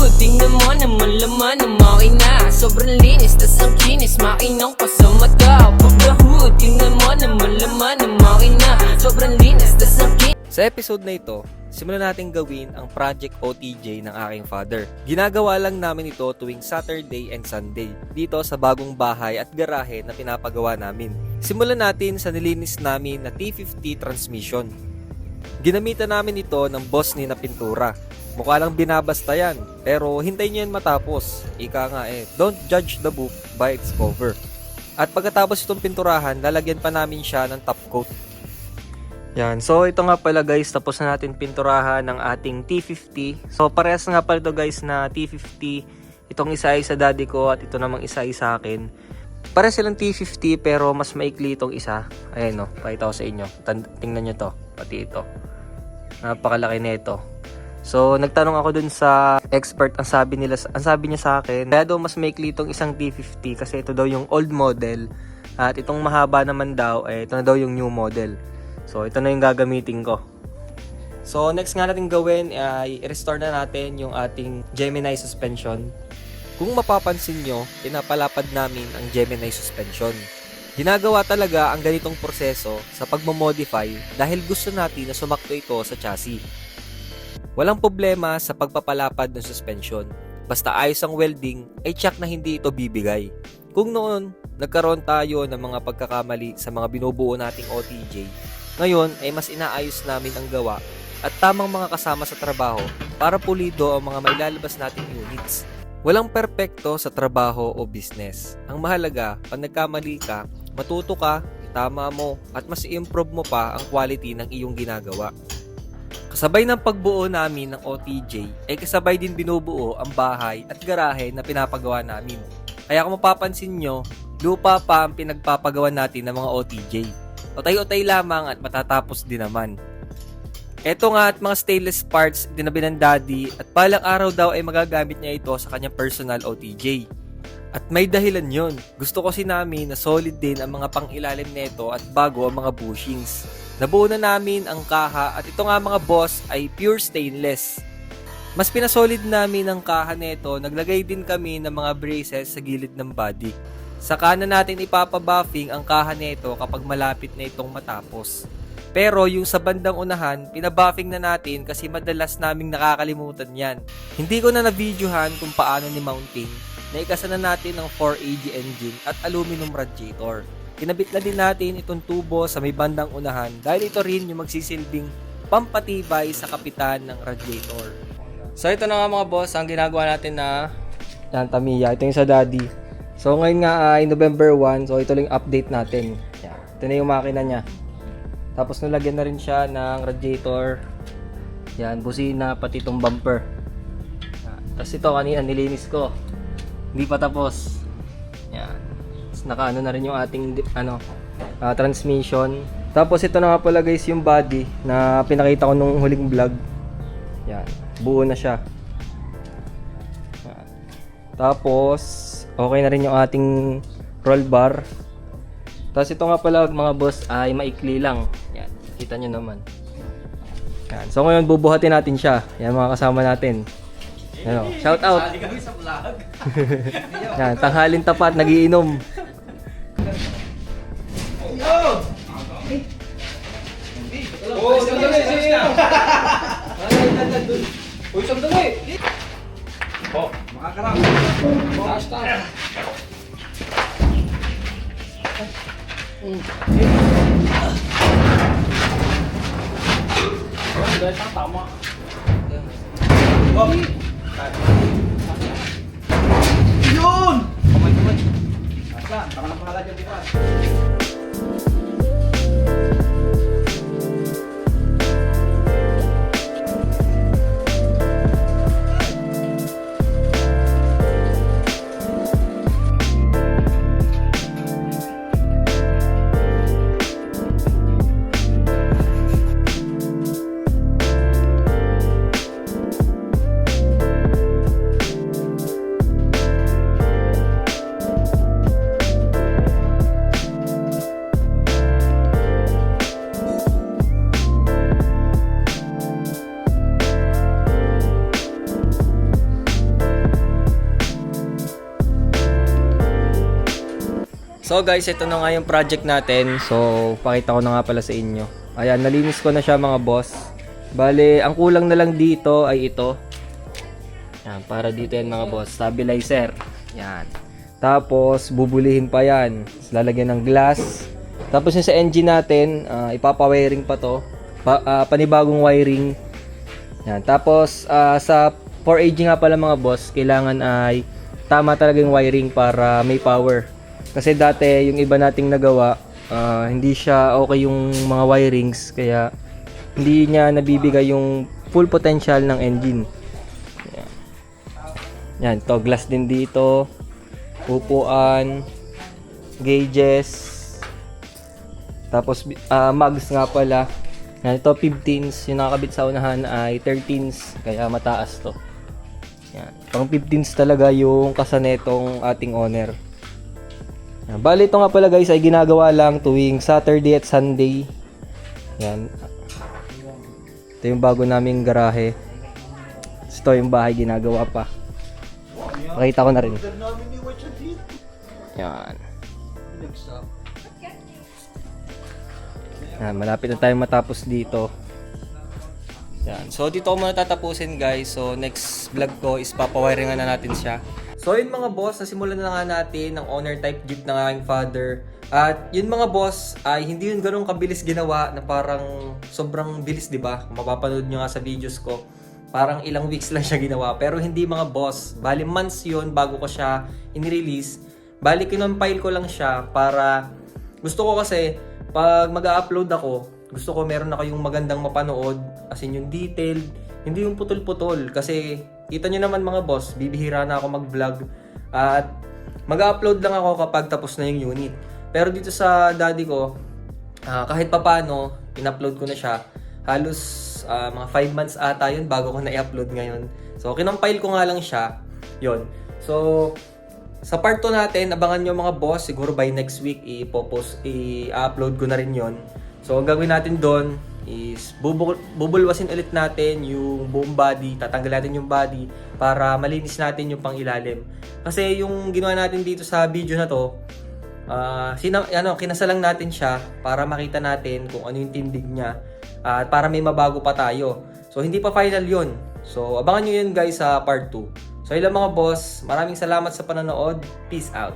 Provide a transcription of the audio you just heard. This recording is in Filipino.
hood, tingnan mo naman laman ng makina. Sobrang linis, tas ang kinis, makinang pa sa mata. Pag the hood, tingnan mo naman laman ng makina. Sobrang linis, tas ang kinis. Sa episode na ito, simulan natin gawin ang Project OTJ ng aking father. Ginagawa lang namin ito tuwing Saturday and Sunday dito sa bagong bahay at garahe na pinapagawa namin. Simulan natin sa nilinis namin na T50 transmission. Ginamitan namin ito ng boss ni na pintura. Mukha lang binabasta yan, pero hintayin nyo yan matapos. Ika nga don't judge the book by its cover. At pagkatapos itong pinturahan, lalagyan pa namin siya ng top coat. Yan, so ito nga pala guys, tapos na natin pinturahan ng ating T50. So parehas nga pala ito guys na T50. Itong isa ay sa daddy ko at ito namang isa ay sa akin. Parehas silang T50 pero mas maikli itong isa. Ayan no, pakita ko sa inyo. Tingnan nyo to, pati ito. Napakalaki na ito. So nagtanong ako dun sa expert, ang sabi niya sa akin, kaya daw mas maikli itong isang T50 kasi ito daw yung old model. At itong mahaba naman daw, ito na daw yung new model. So, ito na yung gagamitin ko. So, next nga natin gawin ay i-restore na natin yung ating Gemini suspension. Kung mapapansin nyo, pinapalapad namin ang Gemini suspension. Ginagawa talaga ang ganitong proseso sa pagmamodify dahil gusto natin na sumakto ito sa chassis. Walang problema sa pagpapalapad ng suspension. Basta ayos ang welding, ay check na hindi ito bibigay. Kung noon, nagkaroon tayo ng mga pagkakamali sa mga binubuo nating OTJ, ngayon ay mas inaayos namin ang gawa at tamang mga kasama sa trabaho para pulido ang mga mailalabas nating units. Walang perpekto sa trabaho o business. Ang mahalaga, pag nagkamali ka, matuto ka, itama mo, at mas i-improve mo pa ang quality ng iyong ginagawa. Kasabay ng pagbuo namin ng OTJ, ay kasabay din binubuo ang bahay at garahe na pinapagawa namin. Kaya kung mapapansin nyo, lupa pa ang pinagpapagawa natin ng mga OTJ. Utay-utay lamang at matatapos din naman. Eto nga at mga stainless parts dinabi ng daddy at palang araw daw ay magagamit niya ito sa kanyang personal OTJ. At may dahilan yon. Gusto kasi namin na solid din ang mga pang-ilalim nito at bago ang mga bushings. Nabuo na namin ang kaha at ito nga mga boss ay pure stainless. Mas pinasolid namin ang kaha nito, naglagay din kami ng mga braces sa gilid ng body. Saka na natin ipapabuffing ang kaha nito kapag malapit na itong matapos. Pero yung sa bandang unahan, pinabuffing na natin kasi madalas naming nakakalimutan yan. Hindi ko na na-videohan kung paano ni mounting. Naikasa na natin ng 4AG engine at aluminum radiator. Kinabit na din natin itong tubo sa may bandang unahan dahil ito rin yung magsisilbing pampatibay sa kapitan ng radiator. So ito na nga mga boss, ang ginagawa natin na yan, Tamiya. Ito yung sa daddy. So ngayon nga ay November 1, so ito lang yung update natin. Yan. Ito na yung makina niya. Tapos nalagyan na rin siya ng radiator. Yan, busina, pati itong bumper. Yan. Tapos ito kanina nilinis ko. Hindi pa tapos. Yan. Tapos nakaano na rin yung ating transmission. Tapos ito na nga pala guys yung body na pinakita ko nung huling vlog. Yan, buo na siya. Yan. Tapos okay na rin yung ating roll bar. Tapos ito nga pala mga boss ay maikli lang. Yan, kita nyo naman. Yan. So ngayon bubuhatin natin siya. Yan mga kasama natin. Yan, shout out. Yan, tanghalin tapat, nagiinom. Oh, sandali. Uy, sandali. Oh, makakarap. Basta. Tama. Oh. Yun! Kamay. Aslan, tama na pala dyan, diba? So guys, ito na nga yung project natin. So, pakita ko na nga pala sa inyo. Ayan, nalinis ko na siya mga boss. Bale, ang kulang na lang dito ay ito. Yan, para dito yan mga boss. Stabilizer. Yan. Tapos, bubulihin pa yan. Lalagyan ng glass. Tapos yung sa engine natin, ipapawiring pa to. Panibagong wiring. Yan. Tapos, sa 4AG nga pala mga boss, kailangan ay tama talaga yung wiring para may power. Kasi dati, yung iba nating nagawa, hindi siya okay yung mga wirings, kaya hindi niya nabibigay yung full potential ng engine. Yan. Yan, to glass din dito. Upuan, gauges. Tapos, mags nga pala. Yan, ito 15s. Yung nakakabit sa unahan ay 13s, kaya mataas to. Yan. Pang 15s talaga yung kasanetong ating owner. Bali ito nga pala guys ay ginagawa lang tuwing Saturday at Sunday. Yan. Ito yung bago naming garahe. Ito yung bahay ginagawa pa. Pakita ko na rin. Yan. Yan, malapit na tayo matapos dito. Yan. So dito ko muna tatapusin guys. So next vlog ko is papawiringan na natin siya. So yun mga boss, nasimulan na nga natin ng owner type jeep ng aking father. At yun mga boss, ay hindi yun ganun kabilis ginawa na parang sobrang bilis, di ba? Kung mapapanood nyo nga sa videos ko, parang ilang weeks lang siya ginawa. Pero hindi mga boss, bali months yun bago ko siya in-release. Bali kinompile ko lang siya para gusto ko kasi pag mag-upload ako, gusto ko meron na kayong magandang mapanood, as in yung detailed, hindi yung putol-putol. Kasi kita nyo naman mga boss, bibihira na ako mag-vlog at mag-upload lang ako kapag tapos na yung unit. Pero dito sa daddy ko, kahit papano, in-upload ko na siya. Halos mga 5 months ata yun bago ko na-upload ngayon. So, kinompile ko nga lang siya. Yun. So, sa part 2 natin, abangan nyo mga boss, siguro by next week, i-upload ko na rin yon. So, ang gagawin natin doon is bubulwasin ulit natin yung buong body, tatanggal natin yung body para malinis natin yung pangilalim. Kasi yung ginawa natin dito sa video na to, kinasalang natin siya para makita natin kung ano yung tindig niya at para may mabago pa tayo. So hindi pa final yun. So abangan nyo yun guys sa part 2. So ilang mga boss, maraming salamat sa panonood. Peace out.